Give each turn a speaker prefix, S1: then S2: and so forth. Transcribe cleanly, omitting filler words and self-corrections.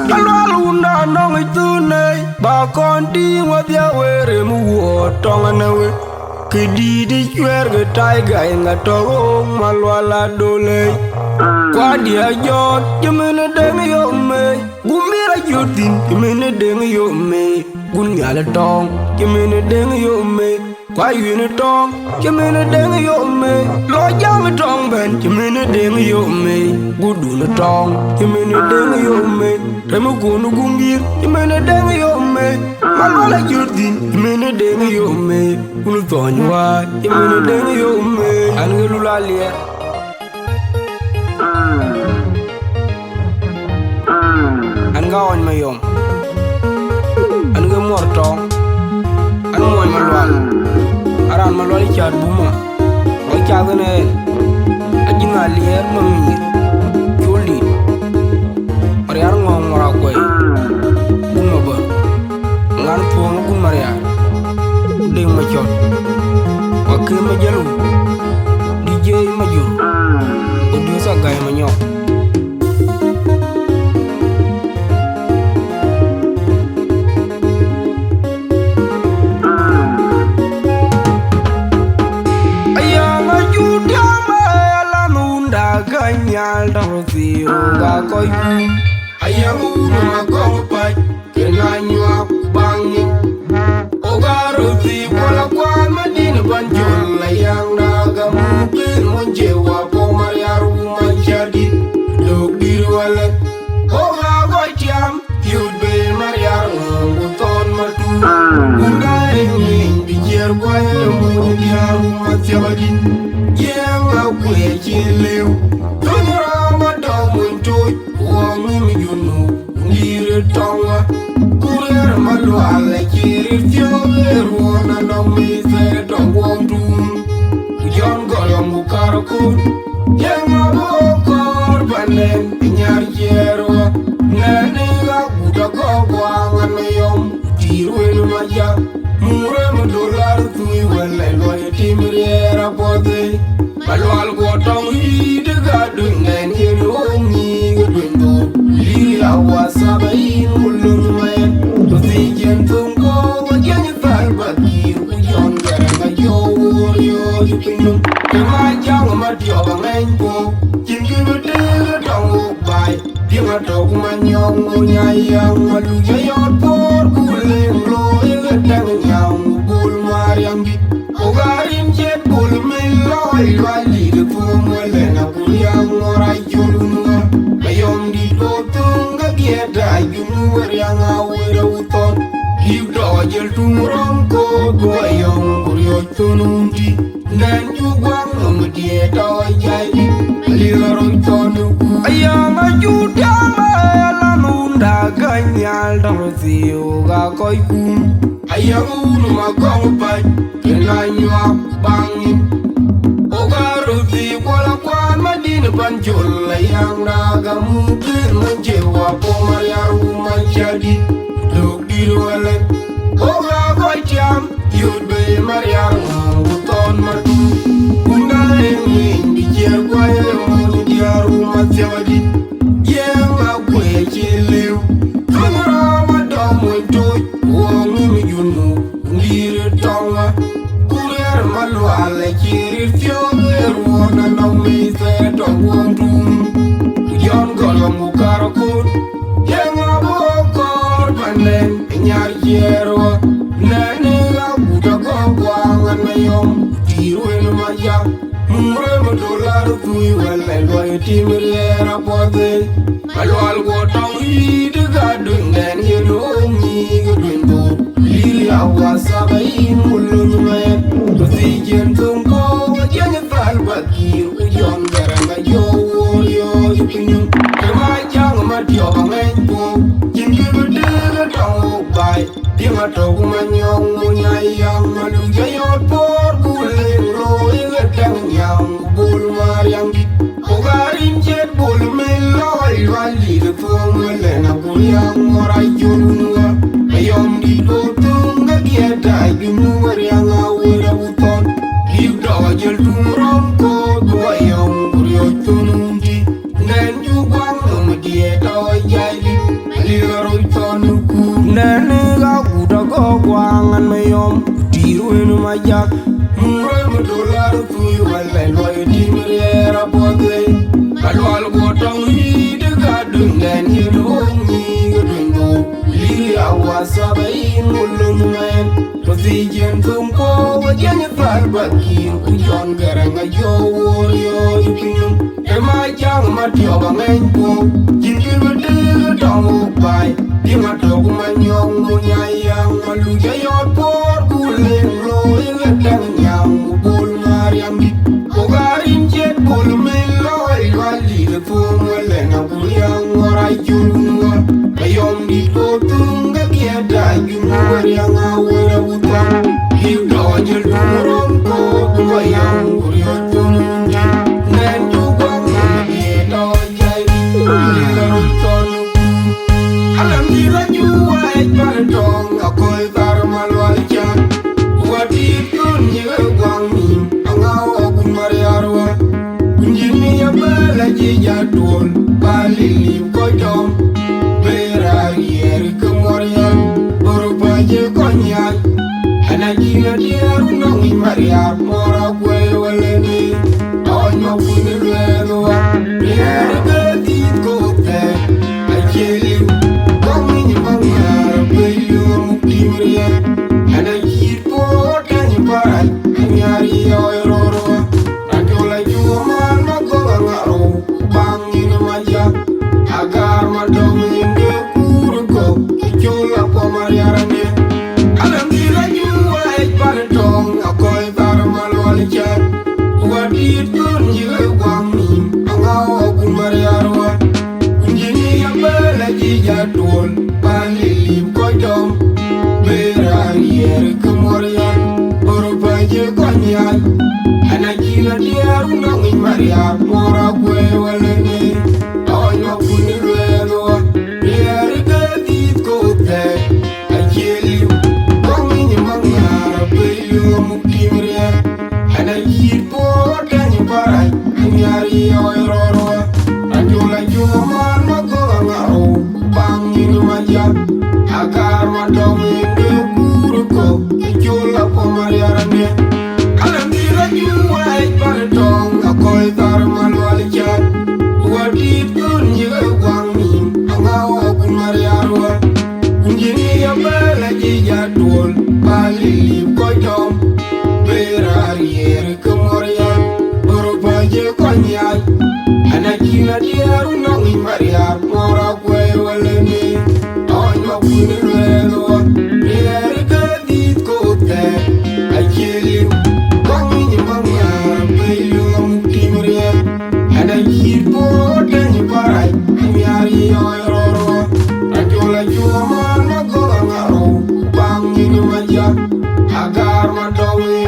S1: Kalwalunda nong itune ba konti wadia were mu tonga nawe kidi di chwer ge taiga inga togo malwala dole kwa dia jot jemene deng yo me gumira jotin jemene deng yo me gun nyala tong jemene deng yo me kwa yune tong jemene deng yo me lo jam tong ben jemene deng yo me gudu na tong jemene deng yo me remu gunu gungir jemene deng yo me malwala jotin jemene deng yo me gunu tonywa jemene deng yo me anu Luol Alier an ga on mayom an ga mortong an moy malwal aran malwal chat buma o chagane ajina lier mamir chuli ar yar ngom mora koy buma ba ngan tuong gun maria ding ma chot o ke ma jalu dj ma jur o du sa gay ma nyok nhiaal thith ga coi ayamu ma ko pa kena nyuak bangi ogaru thi wala kwa madin banjul layang naga mungkin monjewa po mariaru manjadi dogir wala oga gotiam yudbe mariaru buton matu ungai ning bijer kwae mundiaru matyabadin yenga kwe chileu Tonga, Kurer Luol Alier Them Deng John Golom Bukarakut, Yamabokor Banen, Nyarjero, Naniga Budakogwang and Mayom, Tirwin Maja, Murem Dollar Tuiwell and Loyalty Muriera Pode, Balwal Gotong, the garden and Yellow Window. Wasabain ulunmayan to the gentungo again but you yon garanga yo you pinum the my young matio mango jingle dong by Pima dog man young young maluja yon por cooling low young bull mariam ogarin jet bull milloy wali the poom welena pulyam or I jolunga mayom di da yunu yang awira uton liu dojel tumurong ko goyong buryo tunundi dan jugwang umdie dojai liu tonu ayang ajuda alamunda ganyal thith ga koi kum ayang unu magong pai kenanywa bangin ogaru thi wala kwan madin banjul layang naga mungkin monjewa po mariaru manjadi dogir wala oga gotiam yudbe mariaru buton matu ungai ning bijer kwae mundiaru matyabadi yenga kwe chileu kamara madomo toy wongi miyunu ngir tonga Kurer Luol Alier Them Deng John Golom Bukarakut Yamabokor Banen Nyarjero Naniga Budakogwang and Mayom Tirwin Maja Murem Dollar Tuiwell and Loyalty Muriera Pode Balwal Gotong the garden and Yellow Window Lilia Wasabain ulunmayan to the gentungo again but you yon garanga yo you pinum the my young matio mango jingle dong by Pima dog man young young maluja yon por cooling low young bull mariam ogarin jet bull milloy wali the poom welena pulyam or I jolunga mayom di tunga kieta yunu yang awira uton liu dojel tumurong ko goyong buryo tunundi nen jugwang umdie dojai Nene ga kuda go kwangan mayom tiru enu majak mure madolar tui wala loy timriera bodle kalwal go tong yi de gadun den yelo ni gadungo li awasa bayin mulun men tosi jen tumpo wajen far bakir ku jon garanga yo yo yipinum e majak matyo bangen ko jingi bede tong bai Dima togu manyong munyayang maluja yot por guling lo ingatang nyang bul mariam di Ogarin jet bul miloy wali de fung walena kuliang waray julunga Ayom di kotunga kiada junga yang awira utang Hito jel turong ko kumayang kuryotun Nen juga ngito jay Ligarun tonu Alam dila juwa ekbar Toong akoy tar malwal chan Wadid kun jiga gwang ni Angaw akun mariarwa Kunjini ya bala jija tuol Bali liw koy tom Bera yer kemorian Berupa je konyay Ana jina diaru nongi mariar Mora kwe waleni Awan mapuni lwedoa Biar gadid kote Ajeliw Ana kipo tani parai Anyari oiroro Rantola juaman magoga ngaro Bangin maja Agar madomi inde kurugo Ichola kwa mariarane Alam dila jua ekbar Toong akoy tar malwali chan Wadid kun jiga gwangni Angaw akun mariarwa Kunjini yambala jija tuol Bali liw koy tom Bera yer kemorian Berupa je konyay Ana jina diaru nongi mariar Mora kwe walene Awan mapuni lwedoa Biar gadid kote Ajeliw Kongi nyemang ngara Beyo mukti merian Ana jipo tani parai Anyari oiroroa Rantola juaman magoga ngaro Bangin maja Agar madomi inde kuruko Ichola po mariarane Alam dila juwa ekbar Toong akoy tar malwali chan Wadid kun jiga gwangni Angaw akun mariarwa Kunjini ya bala jija tuol Bali liw koy tom Bera yer kemorian Berupa je konyay Ana jina diaru nongi mariar Mora kwe walene Awan mapuni lwedoa Biar gadid kote Ajeliw Kongi nyemang ngara Beyo mukti merian Ana jipo tani parai Anyari oiroroa Rantola juaman magoga ngaro Bangin maja Agar madomi